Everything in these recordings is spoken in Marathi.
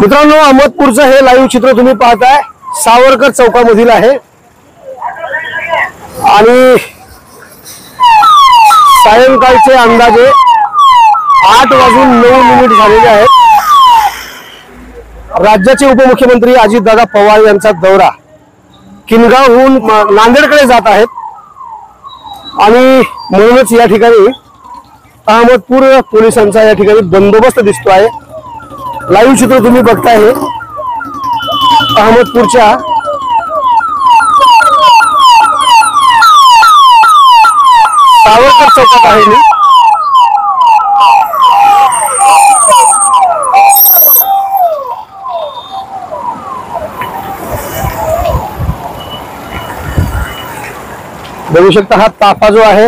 मित्रांनो, अहमदपूरचं हे लाईव्ह चित्र तुम्ही पाहताय सावरकर चौकामधील आहे आणि सायंकाळचे अंदाजे 8:09 झालेले आहेत। राज्याचे उपमुख्यमंत्री अजितदादा पवार यांचा दौरा किनगावहून नांदेडकडे जात आहेत आणि म्हणूनच या ठिकाणी अहमदपूर पोलिसांचा या ठिकाणी बंदोबस्त दिसतो आहे। लाईव्ह चित्र तुम्ही बघताय हे अहमदपूरच्या सावरकर चौकात आहे मी। बघू शकता हा ताफा जो आहे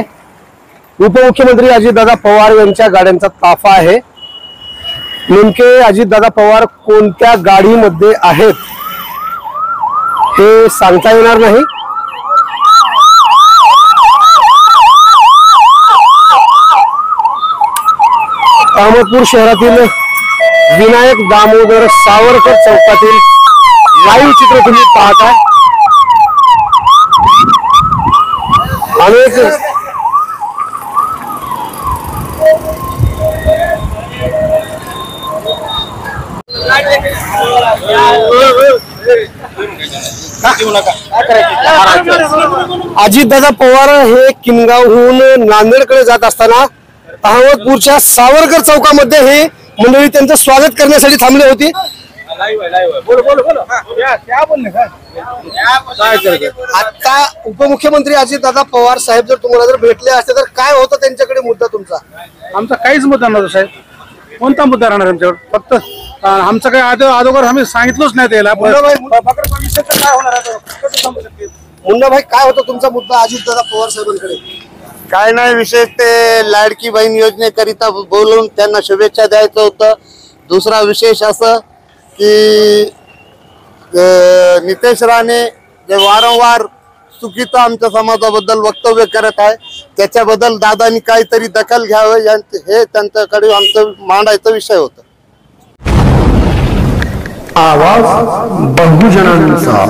उपमुख्यमंत्री अजितदादा पवार यांच्या गाड्यांचा ताफा आहे। नेमके अजितदादा पवार कोणत्या गाडीमध्ये आहेत हे सांगता येणार नाही। अहमदपूर शहरातील विनायक दामोदर सावरकर चौकातील लाईव्ह चित्र तुम्ही पाहताय। अनेक अजितदादा पवार हे किनगावहून नांदेडकडे जात असताना अहमदपूरच्या सावरकर चौकामध्ये हे मंडळी त्यांचं स्वागत करण्यासाठी थांबली होती। आता उपमुख्यमंत्री अजितदादा पवार साहेब जर तुम्हाला जर भेटले असते तर काय होतं त्यांच्याकडे मुद्दा तुमचा? आमचा काहीच मुद्दा नव्हता साहेब। कोणता मुद्दा राहणार आमच्याकडे? फक्त आमचं काही अगोदर आम्ही सांगितलंच नाही त्याला। मुन्ना भाई, काय होतं तुमचा मुद्दा अजितदादा पवार साहेबांकडे? काय नाही विशेष, ते लाडकी बहीण योजनेकरिता बोलून त्यांना शुभेच्छा द्यायचं होतं। दुसरा विशेष असं की नितेश राणे जे वारंवार चुकीचं आमच्या समाजाबद्दल वक्तव्य करत आहे त्याच्याबद्दल दादांनी काहीतरी दखल घ्यावं हे त्यांच्याकडे आमचं मांडायचा विषय होता। आवाज बहुजनांचा।